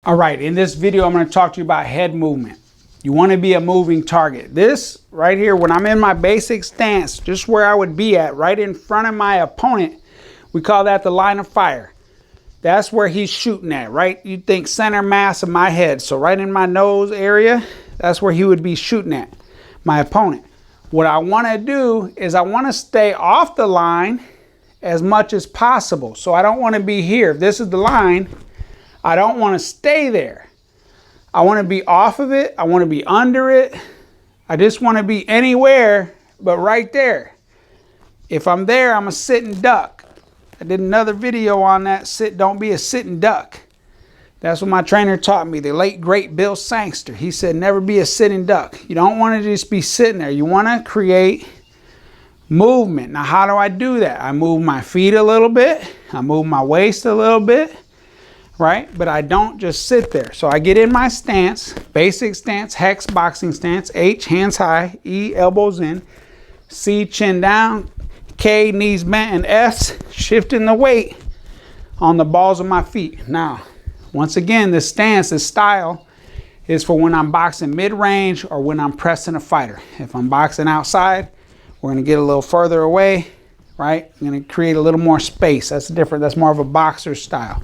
All right, in this video, I'm going to talk to you about head movement. You want to be a moving target. This right here, when I'm in my basic stance, just where I would be at, right in front of my opponent, we call that the line of fire. That's where he's shooting at, right? You think center mass of my head. So right in my nose area, that's where he would be shooting at, my opponent. What I want to do is I want to stay off the line as much as possible. So I don't want to be here. If this is the line, I don't want to stay there. I want to be off of it. I want to be under it. I just want to be anywhere but right there. If I'm there, I'm a sitting duck. I did another video on that. Don't be a sitting duck. That's what my trainer taught me, the late great Bill Sangster. He said never be a sitting duck. You don't want to just be sitting there. You want to create movement. Now how do I do that? I move my feet a little bit. I move my waist a little bit. Right? But I don't just sit there. So I get in my stance, basic stance, hex boxing stance, H, hands high, E, elbows in, C, chin down, K, knees bent, and S, shifting the weight on the balls of my feet. Now, once again, this stance, this style is for when I'm boxing mid-range or when I'm pressing a fighter. If I'm boxing outside, we're going to get a little further away, right? I'm going to create a little more space. That's different. That's more of a boxer style.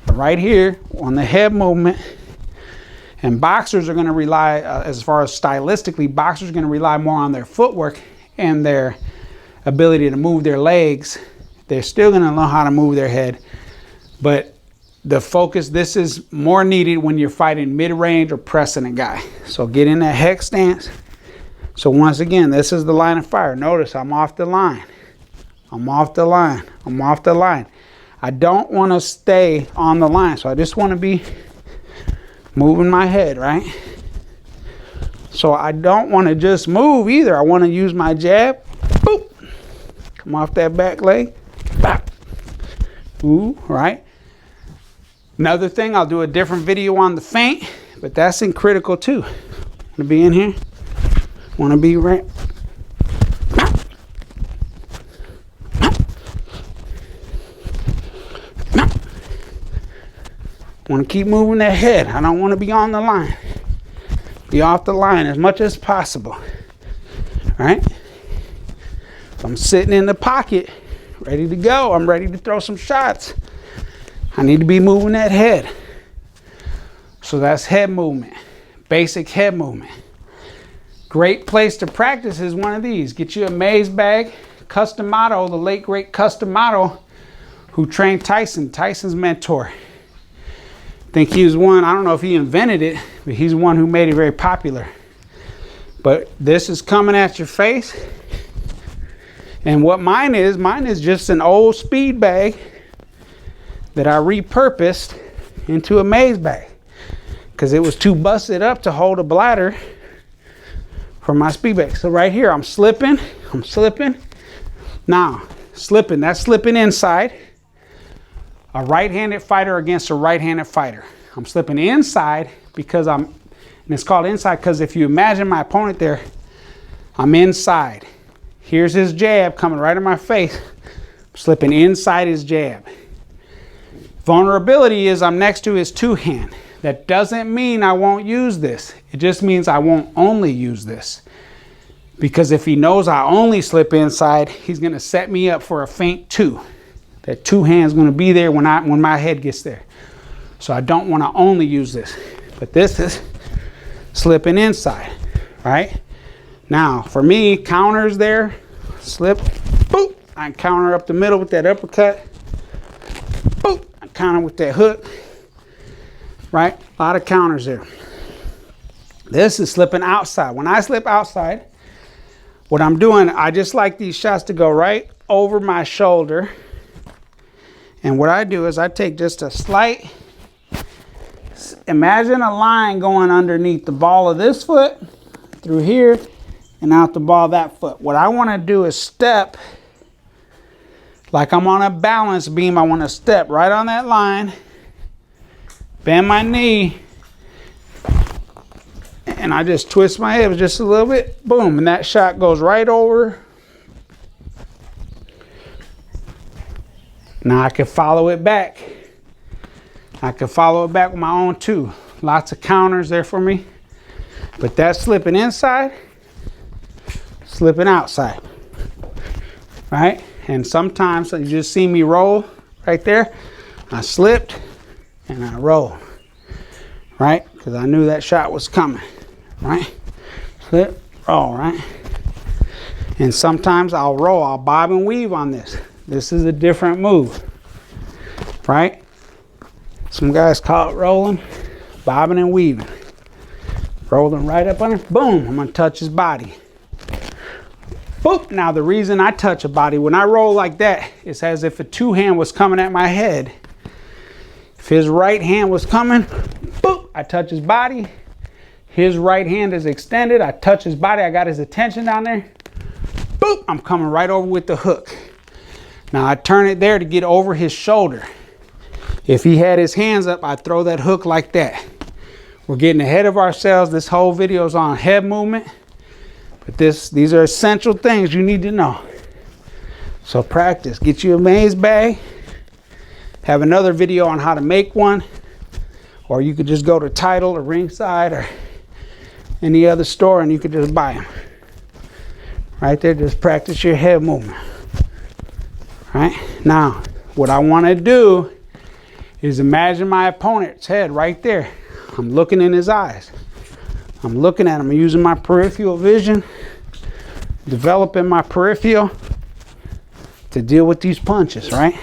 Right here on the head movement, and boxers are going to rely, as far as stylistically, boxers are going to rely more on their footwork and their ability to move their legs. They're still going to know how to move their head, but the focus, this is more needed when you're fighting mid-range or pressing a guy. So get in that hex stance. So once again, this is the line of fire. Notice I'm off the line. I'm off the line. I'm off the line. I don't want to stay on the line, so I just want to be moving my head, right? So I don't want to just move either. I want to use my jab. Boop. Come off that back leg. Bop. Ooh, right? Another thing, I'll do a different video on the feint, but that's in critical too. Want to be in here. Want to be right. Want to keep moving that head. I don't want to be on the line. Be off the line as much as possible. Right? If I'm sitting in the pocket, ready to go, I'm ready to throw some shots, I need to be moving that head. So that's head movement. Basic head movement. Great place to practice is one of these. Get you a maze bag. Customato, the late great Customato, who trained Tyson, Tyson's mentor. I think he was one, I don't know if he invented it, but he's one who made it very popular. But this is coming at your face. And what mine is just an old speed bag that I repurposed into a maze bag. Because it was too busted up to hold a bladder for my speed bag. So right here, I'm slipping. Now, slipping, that's slipping inside. A right-handed fighter against a right-handed fighter. I'm slipping inside because and it's called inside because if you imagine my opponent there, I'm inside. Here's his jab coming right in my face. I'm slipping inside his jab. Vulnerability is I'm next to his two-hand. That doesn't mean I won't use this. It just means I won't only use this. Because if he knows I only slip inside, he's going to set me up for a feint too. That two hands going to be there when my head gets there. So I don't want to only use this. But this is slipping inside, right? Now, for me, counters there, slip, boop. I counter up the middle with that uppercut. Boop. I counter with that hook, right? A lot of counters there. This is slipping outside. When I slip outside, what I'm doing, I just like these shots to go right over my shoulder. And what I do is I take just a slight, imagine a line going underneath the ball of this foot, through here, and out the ball of that foot. What I want to do is step, like I'm on a balance beam. I want to step right on that line, bend my knee, and I just twist my hips just a little bit, boom, and that shot goes right over. Now I can follow it back I can follow it back with my own too. Lots of counters there for me. But that's slipping inside, slipping outside, right? And sometimes you just see me roll right there. I slipped and I rolled, right? Because I knew that shot was coming, right? Slip, roll, right? And sometimes I'll roll, I'll bob and weave on this. This is a different move, right? Some guys call it rolling, bobbing and weaving. Rolling right up under, boom, I'm gonna touch his body. Boop, now the reason I touch a body, when I roll like that, it's as if a two-hand was coming at my head. If his right hand was coming, boop, I touch his body. His right hand is extended, I touch his body, I got his attention down there. Boop, I'm coming right over with the hook. Now I turn it there to get over his shoulder. If he had his hands up, I'd throw that hook like that. We're getting ahead of ourselves. This whole video is on head movement, but these are essential things you need to know. So practice. Get you a maze bag. Have another video on how to make one, or you could just go to Title or Ringside or any other store and you could just buy them. Right there, just practice your head movement. Right? Now, what I want to do is imagine my opponent's head right there. I'm looking in his eyes. I'm looking at him. I'm using my peripheral vision, developing my peripheral to deal with these punches, right?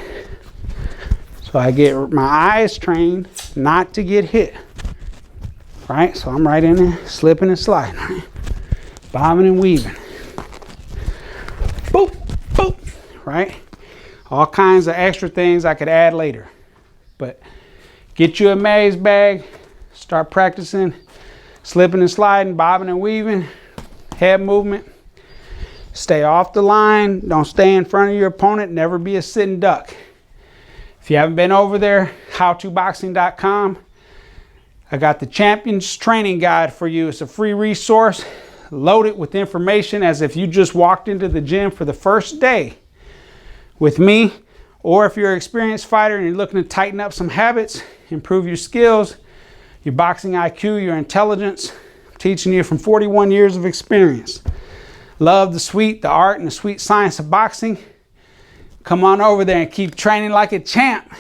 So I get my eyes trained not to get hit, right? So I'm right in there, slipping and sliding, right? Bobbing and weaving. Boop, boop, right? All kinds of extra things I could add later. But get you a maze bag. Start practicing slipping and sliding, bobbing and weaving, head movement. Stay off the line. Don't stay in front of your opponent. Never be a sitting duck. If you haven't been over there, howtoboxing.com. I got the Champions Training Guide for you. It's a free resource loaded with information as if you just walked into the gym for the first day with me. Or if you're an experienced fighter and you're looking to tighten up some habits, improve your skills, your boxing IQ, your intelligence. I'm teaching you from 41 years of experience. Love the art and the sweet science of boxing. Come on over there and keep training like a champ.